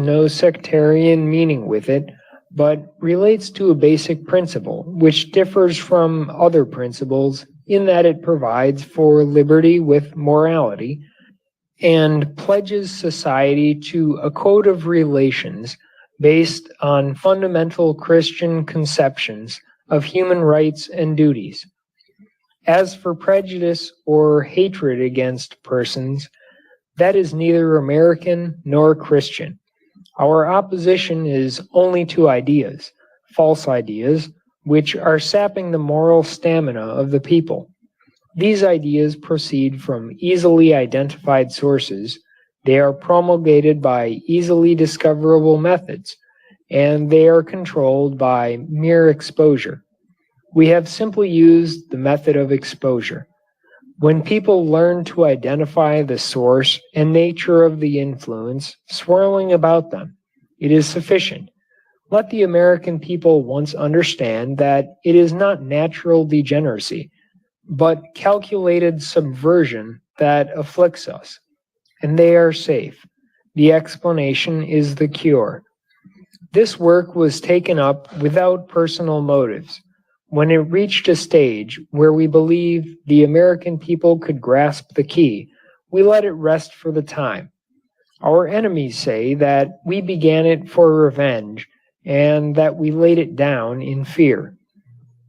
no sectarian meaning with it, but relates to a basic principle, which differs from other principles in that it provides for liberty with morality, and pledges society to a code of relations based on fundamental Christian conceptions of human rights and duties. As for prejudice or hatred against persons, that is neither American nor Christian. Our opposition is only to ideas, false ideas, which are sapping the moral stamina of the people. These ideas proceed from easily identified sources, they are promulgated by easily discoverable methods, and they are controlled by mere exposure. We have simply used the method of exposure. When people learn to identify the source and nature of the influence swirling about them, it is sufficient. Let the American people once understand that it is not natural degeneracy, but calculated subversion that afflicts us, and they are safe. The explanation is the cure. This work was taken up without personal motives. When it reached a stage where we believed the American people could grasp the key, we let it rest for the time. Our enemies say that we began it for revenge and that we laid it down in fear.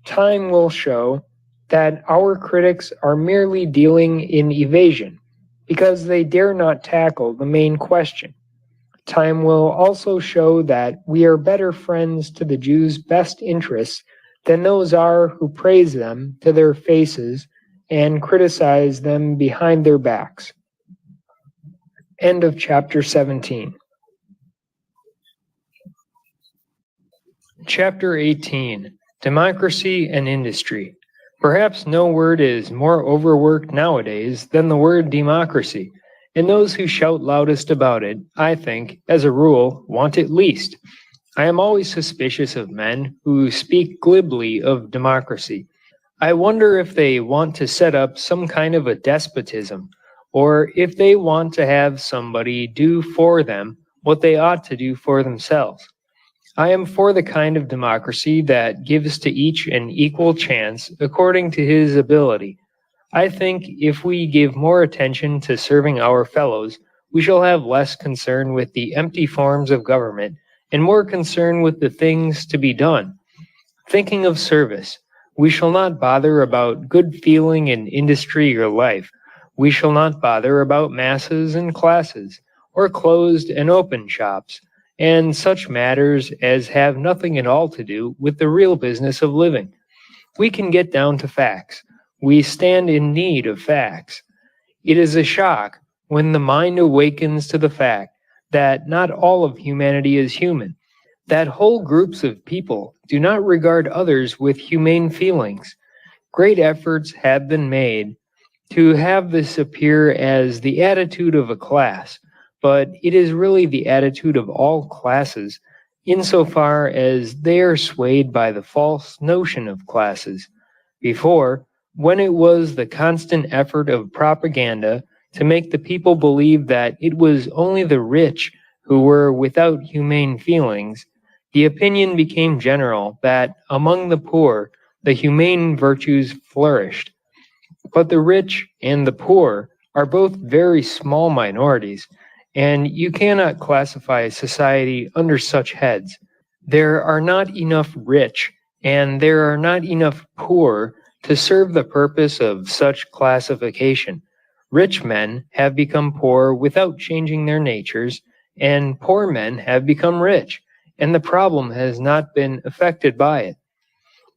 Time will show that our critics are merely dealing in evasion because they dare not tackle the main question. Time will also show that we are better friends to the Jews' best interests than those are who praise them to their faces and criticize them behind their backs. End of chapter 17. Chapter 18. Democracy and Industry. Perhaps no word is more overworked nowadays than the word democracy, and those who shout loudest about it, I think, as a rule, want it least. I am always suspicious of men who speak glibly of democracy. I wonder if they want to set up some kind of a despotism, or if they want to have somebody do for them what they ought to do for themselves. I am for the kind of democracy that gives to each an equal chance according to his ability. I think if we give more attention to serving our fellows, we shall have less concern with the empty forms of government and more concern with the things to be done. Thinking of service, we shall not bother about good feeling in industry or life. We shall not bother about masses and classes, or closed and open shops, and such matters as have nothing at all to do with the real business of living. We can get down to facts. We stand in need of facts. It is a shock when the mind awakens to the fact that not all of humanity is human, that whole groups of people do not regard others with humane feelings. Great efforts have been made to have this appear as the attitude of a class, but it is really the attitude of all classes, insofar as they are swayed by the false notion of classes. Before, when it was the constant effort of propaganda to make the people believe that it was only the rich who were without humane feelings, the opinion became general that among the poor the humane virtues flourished. But the rich and the poor are both very small minorities, and you cannot classify society under such heads. There are not enough rich, and there are not enough poor to serve the purpose of such classification. Rich men have become poor without changing their natures, and poor men have become rich, and the problem has not been affected by it.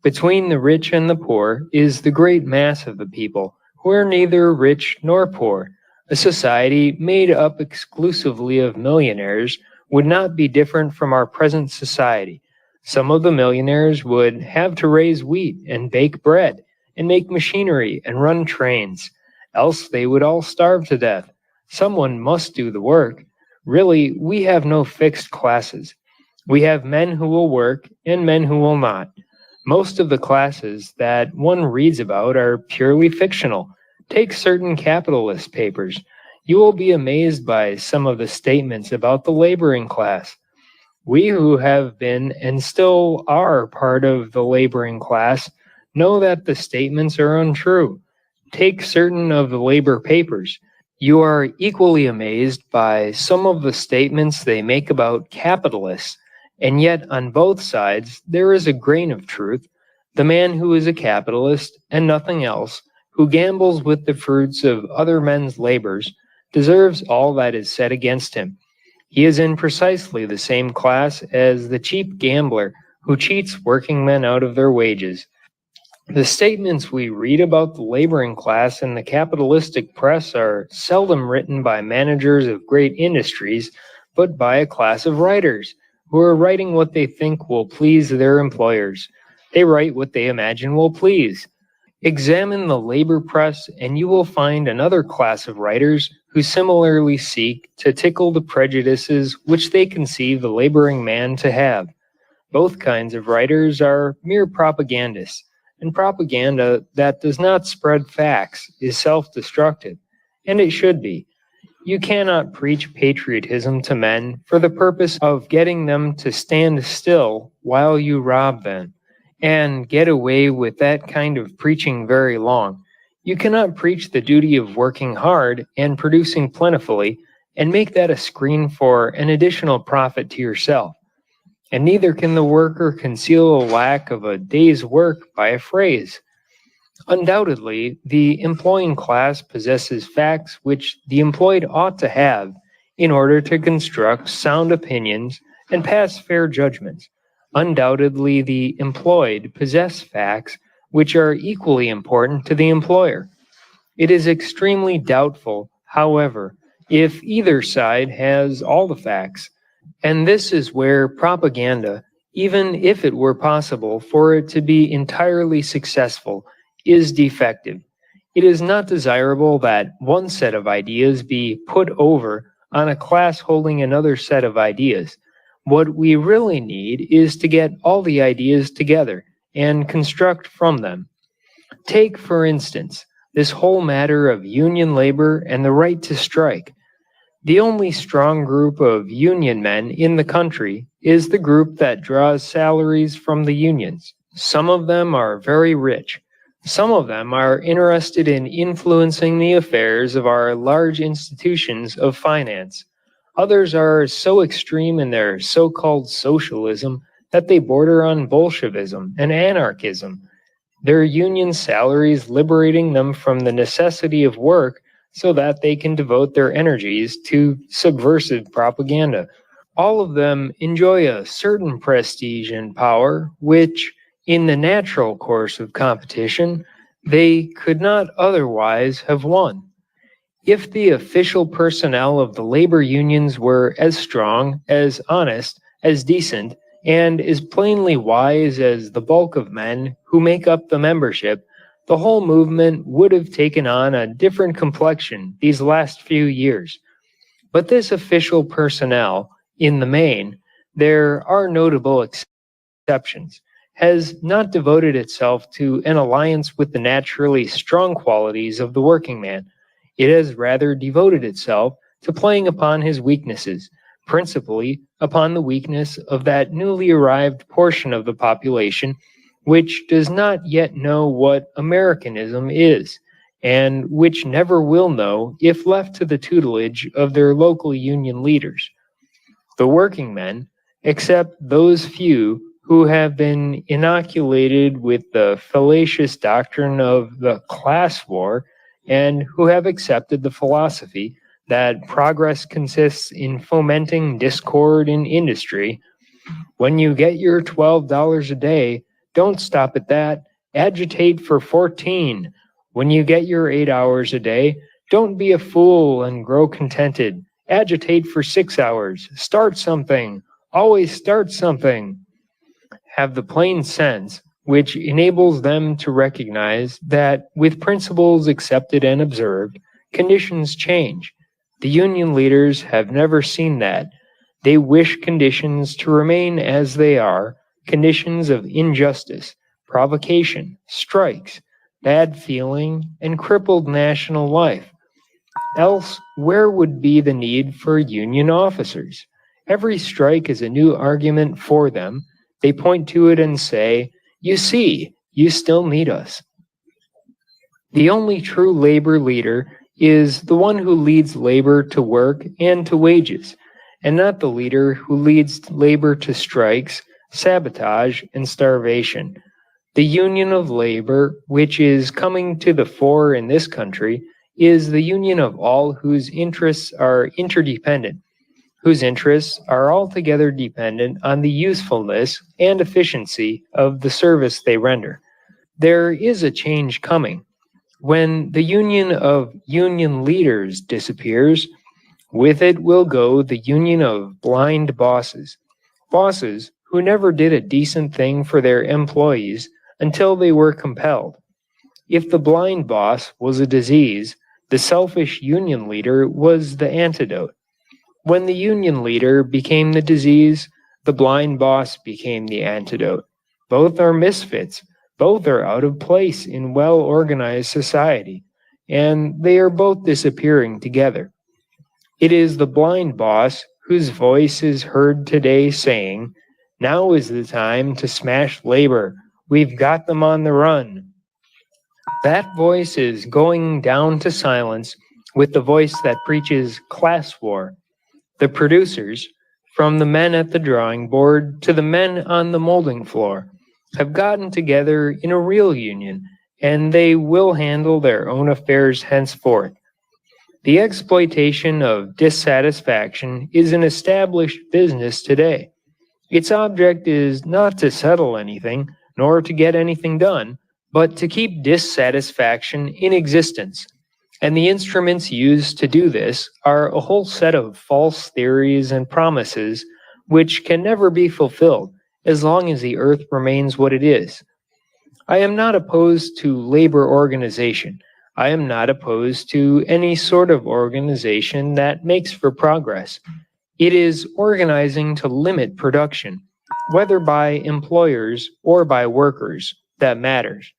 Between the rich and the poor is the great mass of the people, who are neither rich nor poor. A society made up exclusively of millionaires would not be different from our present society. Some of the millionaires would have to raise wheat and bake bread and make machinery and run trains, else they would all starve to death. Someone must do the work. Really, we have no fixed classes. We have men who will work and men who will not. Most of the classes that one reads about are purely fictional. Take certain capitalist papers. You will be amazed by some of the statements about the laboring class. We who have been and still are part of the laboring class know that the statements are untrue. Take certain of the labor papers. You are equally amazed by some of the statements they make about capitalists, and yet on both sides there is a grain of truth. The man who is a capitalist and nothing else, who gambles with the fruits of other men's labors, deserves all that is said against him. He is in precisely the same class as the cheap gambler who cheats working men out of their wages. The statements we read about the laboring class in the capitalistic press are seldom written by managers of great industries, but by a class of writers who are writing what they think will please their employers. They write what they imagine will please. Examine the labor press and you will find another class of writers who similarly seek to tickle the prejudices which they conceive the laboring man to have. Both kinds of writers are mere propagandists, and propaganda that does not spread facts is self-destructive, and it should be. You cannot preach patriotism to men for the purpose of getting them to stand still while you rob them, and get away with that kind of preaching very long. You cannot preach the duty of working hard and producing plentifully, and make that a screen for an additional profit to yourself. And neither can the worker conceal a lack of a day's work by a phrase. Undoubtedly, the employing class possesses facts which the employed ought to have in order to construct sound opinions and pass fair judgments. Undoubtedly, the employed possess facts which are equally important to the employer. It is extremely doubtful, however, if either side has all the facts. And this is where propaganda, even if it were possible for it to be entirely successful, is defective. It is not desirable that one set of ideas be put over on a class holding another set of ideas. What we really need is to get all the ideas together and construct from them. Take, for instance, this whole matter of union labor and the right to strike. The only strong group of union men in the country is the group that draws salaries from the unions. Some of them are very rich. Some of them are interested in influencing the affairs of our large institutions of finance. Others are so extreme in their so-called socialism that they border on Bolshevism and anarchism, their union salaries liberating them from the necessity of work so that they can devote their energies to subversive propaganda. All of them enjoy a certain prestige and power which, in the natural course of competition, they could not otherwise have won. If the official personnel of the labor unions were as strong, as honest, as decent, and as plainly wise as the bulk of men who make up the membership, the whole movement would have taken on a different complexion these last few years. But this official personnel, in the main, there are notable exceptions, has not devoted itself to an alliance with the naturally strong qualities of the working man. It has rather devoted itself to playing upon his weaknesses, principally upon the weakness of that newly arrived portion of the population which does not yet know what Americanism is, and which never will know if left to the tutelage of their local union leaders. The working men, except those few who have been inoculated with the fallacious doctrine of the class war, and who have accepted the philosophy that progress consists in fomenting discord in industry, when you get your $12 a day, don't stop at that. Agitate for 14. When you get your 8 hours a day, don't be a fool and grow contented. Agitate for 6 hours. Start something. Always start something. Have the plain sense which enables them to recognize that with principles accepted and observed, conditions change. The union leaders have never seen that. They wish conditions to remain as they are, conditions of injustice, provocation, strikes, bad feeling, and crippled national life. Else, where would be the need for union officers? Every strike is a new argument for them. They point to it and say, "You see, you still need us." The only true labor leader is the one who leads labor to work and to wages, and not the leader who leads labor to strikes, sabotage, and starvation. The union of labor, which is coming to the fore in this country, is the union of all whose interests are interdependent, whose interests are altogether dependent on the usefulness and efficiency of the service they render. There is a change coming. When the union of union leaders disappears, with it will go the union of blind bosses. Bosses who never did a decent thing for their employees until they were compelled. If the blind boss was a disease, the selfish union leader was the antidote. When the union leader became the disease, the blind boss became the antidote. Both are misfits. Both are out of place in well-organized society, and they are both disappearing together. It is the blind boss whose voice is heard today saying, "Now is the time to smash labor. We've got them on the run." That voice is going down to silence with the voice that preaches class war. The producers, from the men at the drawing board to the men on the molding floor, have gotten together in a real union, and they will handle their own affairs henceforth. The exploitation of dissatisfaction is an established business today. Its object is not to settle anything, nor to get anything done, but to keep dissatisfaction in existence. And the instruments used to do this are a whole set of false theories and promises which can never be fulfilled as long as the earth remains what it is. I am not opposed to labor organization. I am not opposed to any sort of organization that makes for progress. It is organizing to limit production, whether by employers or by workers, that matters.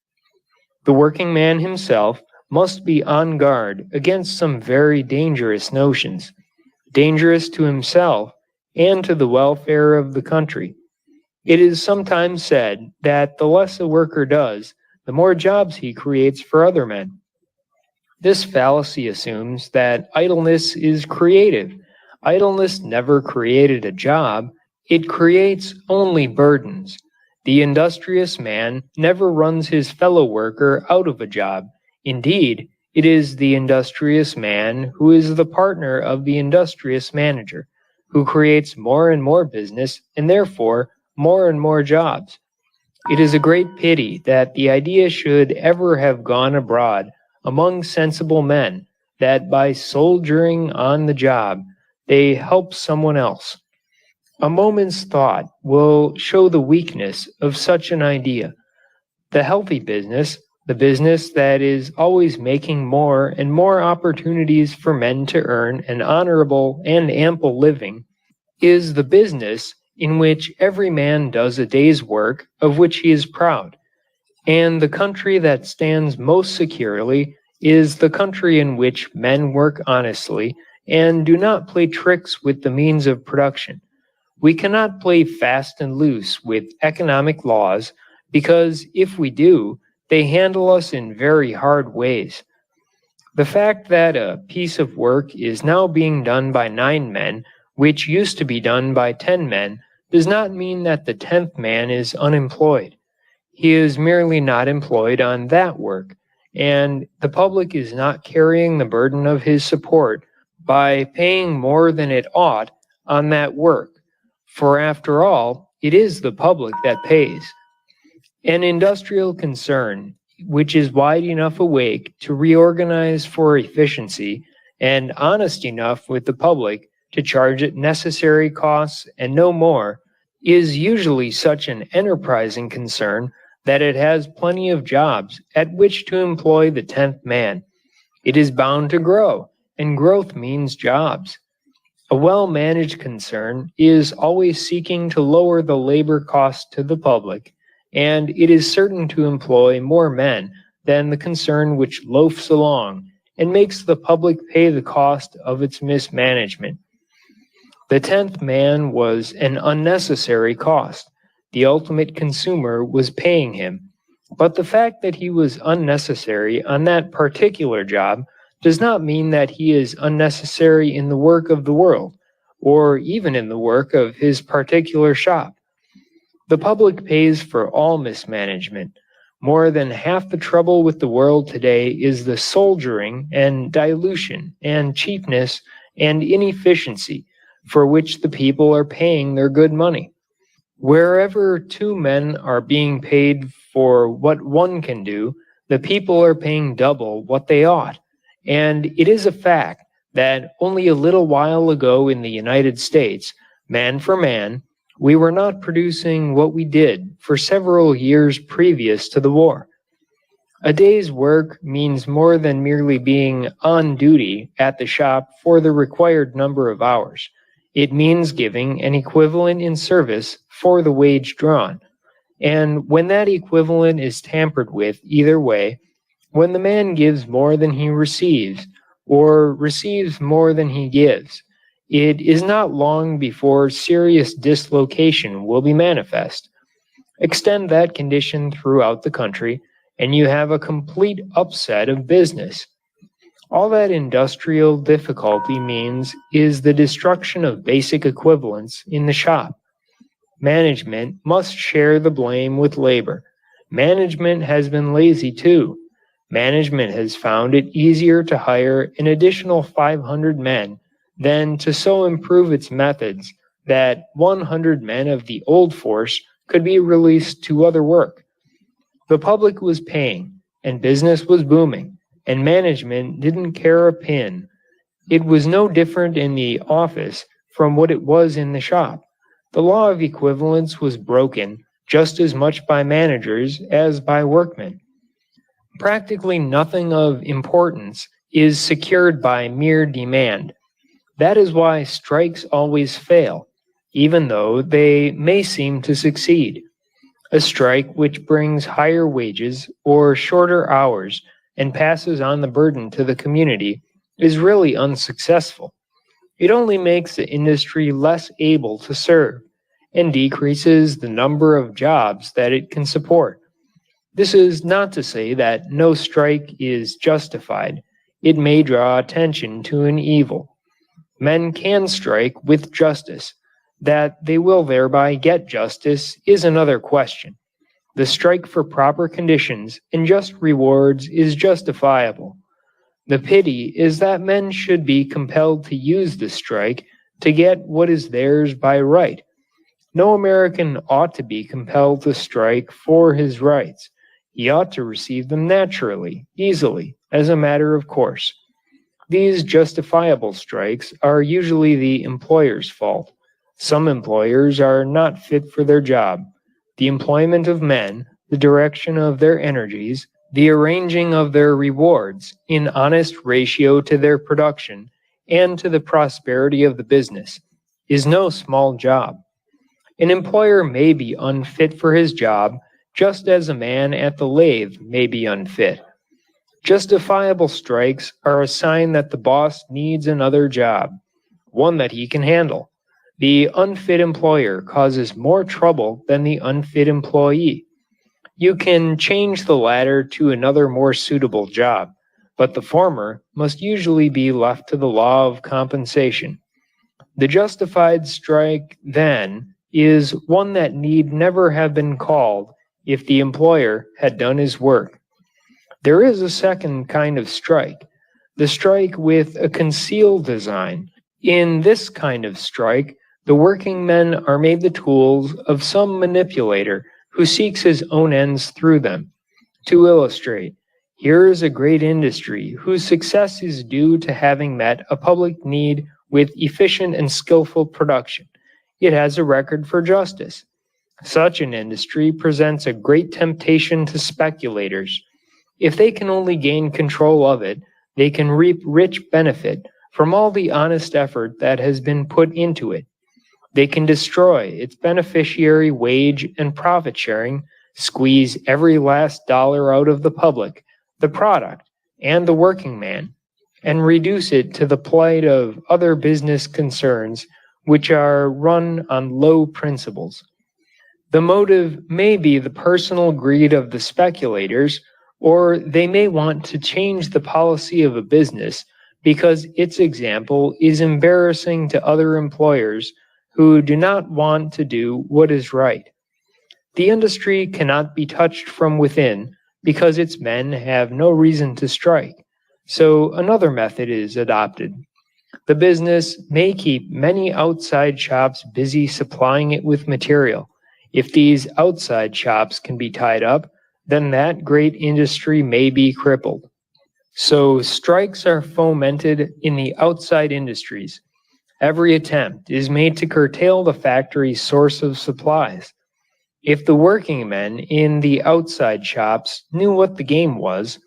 The working man himself must be on guard against some very dangerous notions, dangerous to himself and to the welfare of the country. It is sometimes said that the less a worker does, the more jobs he creates for other men. This fallacy assumes that idleness is creative. Idleness never created a job, it creates only burdens. The industrious man never runs his fellow worker out of a job. Indeed, it is the industrious man who is the partner of the industrious manager, who creates more and more business and therefore more and more jobs. It is a great pity that the idea should ever have gone abroad among sensible men that by soldiering on the job they help someone else. A moment's thought will show the weakness of such an idea. The healthy business, the business that is always making more and more opportunities for men to earn an honorable and ample living, is the business in which every man does a day's work of which he is proud. And the country that stands most securely is the country in which men work honestly and do not play tricks with the means of production. We cannot play fast and loose with economic laws because if we do, they handle us in very hard ways. The fact that a piece of work is now being done by 9 men, which used to be done by 10 men, does not mean that the 10th man is unemployed. He is merely not employed on that work, and the public is not carrying the burden of his support by paying more than it ought on that work. For after all, it is the public that pays. An industrial concern which is wide enough awake to reorganize for efficiency and honest enough with the public to charge it necessary costs and no more, is usually such an enterprising concern that it has plenty of jobs at which to employ the 10th man. It is bound to grow, and growth means jobs. A well-managed concern is always seeking to lower the labor cost to the public, and it is certain to employ more men than the concern which loafs along and makes the public pay the cost of its mismanagement. The 10th man was an unnecessary cost. The ultimate consumer was paying him. But the fact that he was unnecessary on that particular job does not mean that he is unnecessary in the work of the world, or even in the work of his particular shop. The public pays for all mismanagement. More than half the trouble with the world today is the soldiering and dilution and cheapness and inefficiency for which the people are paying their good money. Wherever two men are being paid for what one can do, the people are paying double what they ought. And it is a fact that only a little while ago in the United States, man for man, we were not producing what we did for several years previous to the war. A day's work means more than merely being on duty at the shop for the required number of hours. It means giving an equivalent in service for the wage drawn. And when that equivalent is tampered with either way, when the man gives more than he receives, or receives more than he gives, it is not long before serious dislocation will be manifest. Extend that condition throughout the country, and you have a complete upset of business. All that industrial difficulty means is the destruction of basic equivalents in the shop. Management must share the blame with labor. Management has been lazy too. Management has found it easier to hire an additional 500 men than to so improve its methods that 100 men of the old force could be released to other work. The public was paying, and business was booming, and management didn't care a pin. It was no different in the office from what it was in the shop. The law of equivalence was broken just as much by managers as by workmen. Practically nothing of importance is secured by mere demand. That is why strikes always fail, even though they may seem to succeed. A strike which brings higher wages or shorter hours and passes on the burden to the community is really unsuccessful. It only makes the industry less able to serve and decreases the number of jobs that it can support. This is not to say that no strike is justified. It may draw attention to an evil. Men can strike with justice. That they will thereby get justice is another question. The strike for proper conditions and just rewards is justifiable. The pity is that men should be compelled to use the strike to get what is theirs by right. No American ought to be compelled to strike for his rights. He ought to receive them naturally, easily, as a matter of course. These justifiable strikes are usually the employer's fault. Some employers are not fit for their job. The employment of men, the direction of their energies, the arranging of their rewards in honest ratio to their production and to the prosperity of the business is no small job. An employer may be unfit for his job, just as a man at the lathe may be unfit. Justifiable strikes are a sign that the boss needs another job, one that he can handle. The unfit employer causes more trouble than the unfit employee. You can change the latter to another more suitable job, but the former must usually be left to the law of compensation. The justified strike, then, is one that need never have been called if the employer had done his work. There is a second kind of strike, the strike with a concealed design. In this kind of strike, the working men are made the tools of some manipulator who seeks his own ends through them. To illustrate, here is a great industry whose success is due to having met a public need with efficient and skillful production. It has a record for justice. Such an industry presents a great temptation to speculators. If they can only gain control of it, they can reap rich benefit from all the honest effort that has been put into it. They can destroy its beneficiary wage and profit sharing, squeeze every last dollar out of the public, the product, and the working man, and reduce it to the plight of other business concerns which are run on low principles. The motive may be the personal greed of the speculators, or they may want to change the policy of a business because its example is embarrassing to other employers who do not want to do what is right. The industry cannot be touched from within because its men have no reason to strike, so another method is adopted. The business may keep many outside shops busy supplying it with material. If these outside shops can be tied up, then that great industry may be crippled. So strikes are fomented in the outside industries. Every attempt is made to curtail the factory's source of supplies. If the working men in the outside shops knew what the game was,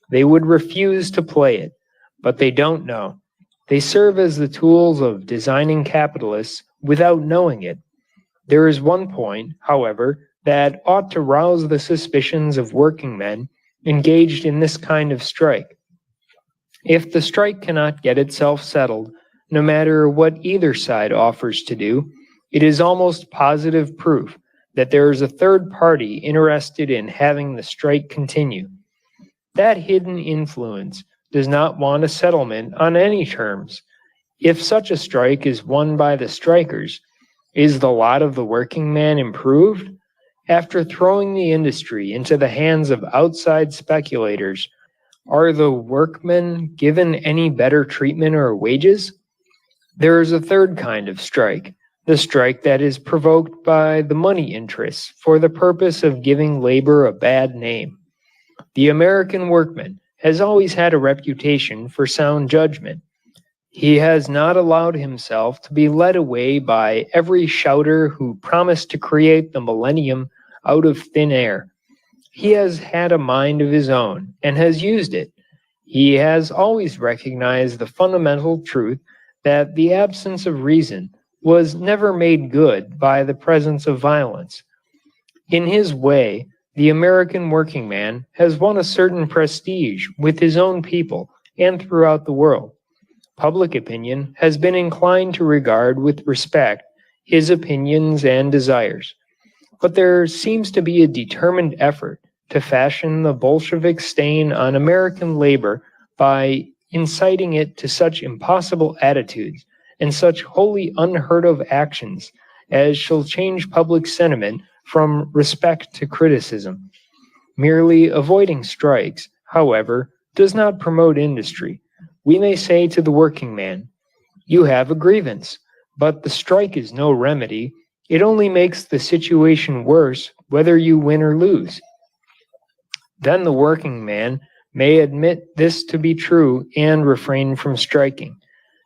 they would refuse to play it, but they don't know. They serve as the tools of designing capitalists without knowing it. There is one point, however, that ought to rouse the suspicions of working men engaged in this kind of strike. If the strike cannot get itself settled, no matter what either side offers to do, it is almost positive proof that there is a third party interested in having the strike continue. That hidden influence does not want a settlement on any terms. If such a strike is won by the strikers, is the lot of the working man improved? After throwing the industry into the hands of outside speculators, are the workmen given any better treatment or wages? There is a third kind of strike, the strike that is provoked by the money interests for the purpose of giving labor a bad name. The American workman has always had a reputation for sound judgment. He has not allowed himself to be led away by every shouter who promised to create the millennium out of thin air. He has had a mind of his own and has used it. He has always recognized the fundamental truth that the absence of reason was never made good by the presence of violence. In his way, the American working man has won a certain prestige with his own people and throughout the world. Public opinion has been inclined to regard with respect his opinions and desires. But there seems to be a determined effort to fashion the Bolshevik stain on American labor by inciting it to such impossible attitudes and such wholly unheard of actions as shall change public sentiment from respect to criticism. Merely avoiding strikes, however, does not promote industry. We may say to the working man, "You have a grievance," but the strike is no remedy. It only makes the situation worse whether you win or lose. Then the working man may admit this to be true and refrain from striking.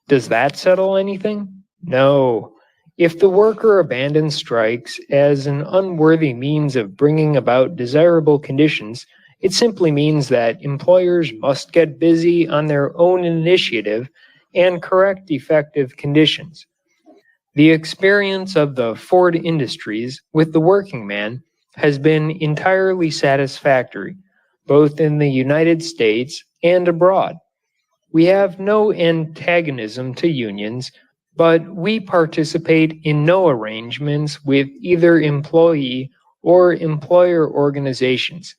Does that settle anything? No. If the worker abandons strikes as an unworthy means of bringing about desirable conditions, it simply means that employers must get busy on their own initiative and correct defective conditions. The experience of the Ford Industries with the working man has been entirely satisfactory, both in the United States and abroad. We have no antagonism to unions, but we participate in no arrangements with either employee or employer organizations.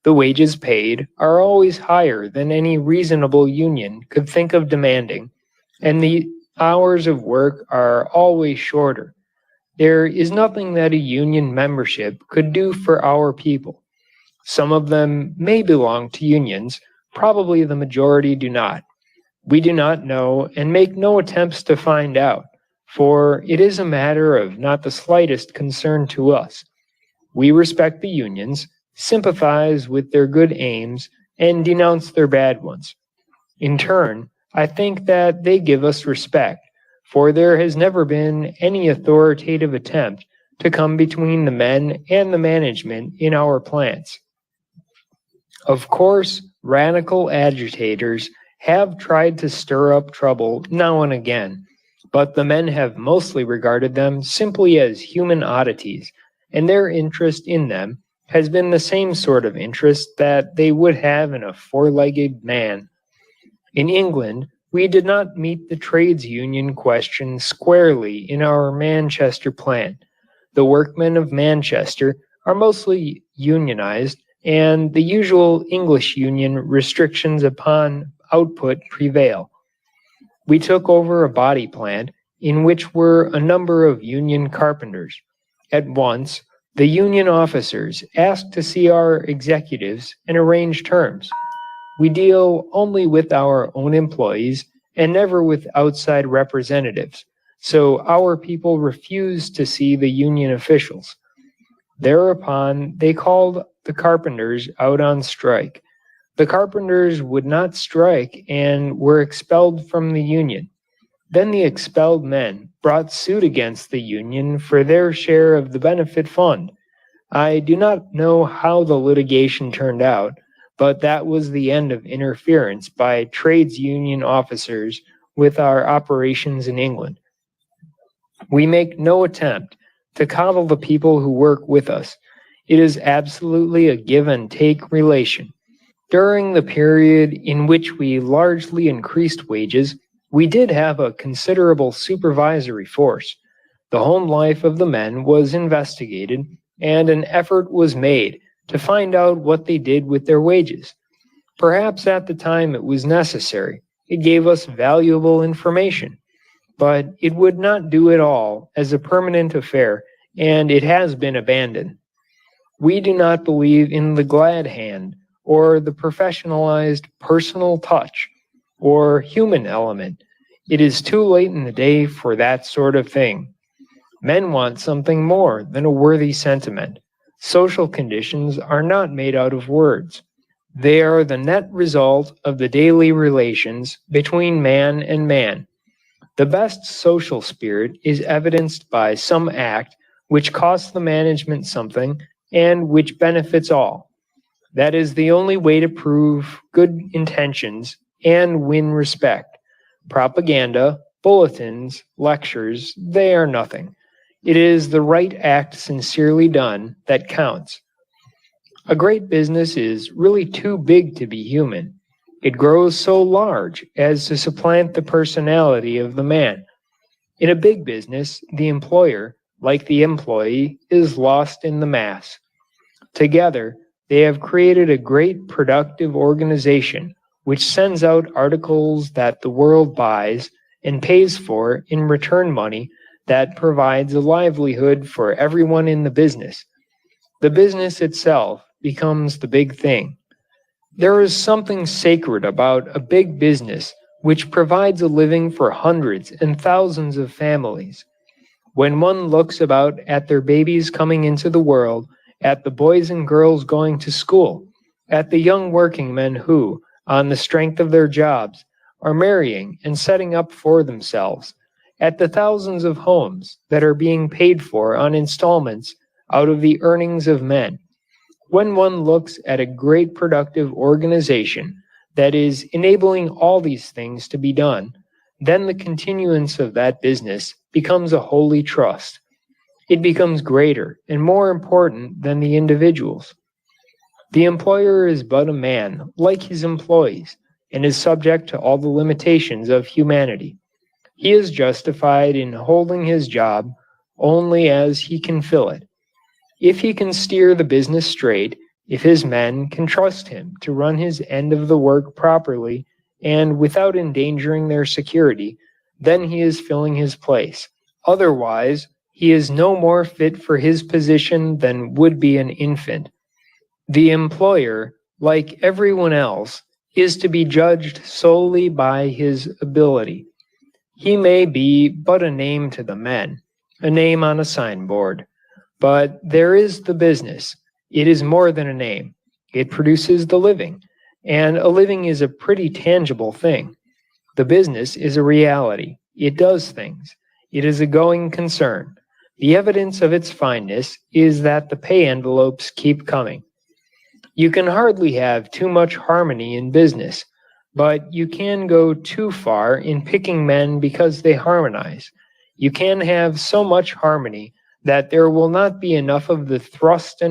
The wages paid are always higher than any reasonable union could think of demanding, and the hours of work are always shorter. There is nothing that a union membership could do for our people. Some of them may belong to unions, probably the majority do not. We do not know and make no attempts to find out, for it is a matter of not the slightest concern to us. We respect the unions, sympathize with their good aims, and denounce their bad ones. In turn, I think that they give us respect, for there has never been any authoritative attempt to come between the men and the management in our plants. Of course, radical agitators have tried to stir up trouble now and again, but the men have mostly regarded them simply as human oddities, and their interest in them has been the same sort of interest that they would have in a four-legged man. In England, we did not meet the trades union question squarely in our Manchester plan. The workmen of Manchester are mostly unionized, and the usual English union restrictions upon output prevail. We took over a body plant in which were a number of union carpenters. At once, the union officers asked to see our executives and arrange terms. We deal only with our own employees and never with outside representatives, so our people refused to see the union officials. Thereupon, they called the carpenters out on strike. The carpenters would not strike and were expelled from the union. Then the expelled men brought suit against the union for their share of the benefit fund. I do not know how the litigation turned out, but that was the end of interference by trades union officers with our operations in England. We make no attempt to coddle the people who work with us. It is absolutely a give and take relation. During the period in which we largely increased wages, we did have a considerable supervisory force. The home life of the men was investigated, and an effort was made to find out what they did with their wages. Perhaps at the time it was necessary. It gave us valuable information, but it would not do it all as a permanent affair, and it has been abandoned. We do not believe in the glad hand, or the professionalized personal touch, or human element. It is too late in the day for that sort of thing. Men want something more than a worthy sentiment. Social conditions are not made out of words. They are the net result of the daily relations between man and man. The best social spirit is evidenced by some act which costs the management something and which benefits all. That is the only way to prove good intentions and win respect. Propaganda, bulletins, lectures, they are nothing. It is the right act sincerely done that counts. A great business is really too big to be human. It grows so large as to supplant the personality of the man. In a big business, the employer, like the employee, is lost in the mass. Together, they have created a great productive organization which sends out articles that the world buys and pays for in return money that provides a livelihood for everyone in the business. The business itself becomes the big thing. There is something sacred about a big business which provides a living for hundreds and thousands of families. When one looks about at their babies coming into the world, at the boys and girls going to school, at the young working men who, on the strength of their jobs, are marrying and setting up for themselves, at the thousands of homes that are being paid for on installments out of the earnings of men. When one looks at a great productive organization that is enabling all these things to be done, then the continuance of that business becomes a holy trust. It becomes greater and more important than the individuals. The employer is but a man, like his employees, and is subject to all the limitations of humanity. He is justified in holding his job only as he can fill it. If he can steer the business straight, if his men can trust him to run his end of the work properly and without endangering their security, then he is filling his place. Otherwise, he is no more fit for his position than would be an infant. The employer, like everyone else, is to be judged solely by his ability. He may be but a name to the men, a name on a signboard. But there is the business. It is more than a name. It produces the living, and a living is a pretty tangible thing. The business is a reality. It does things. It is a going concern. The evidence of its fineness is that the pay envelopes keep coming. You can hardly have too much harmony in business, but you can go too far in picking men because they harmonize. You can have so much harmony that there will not be enough of the thrust and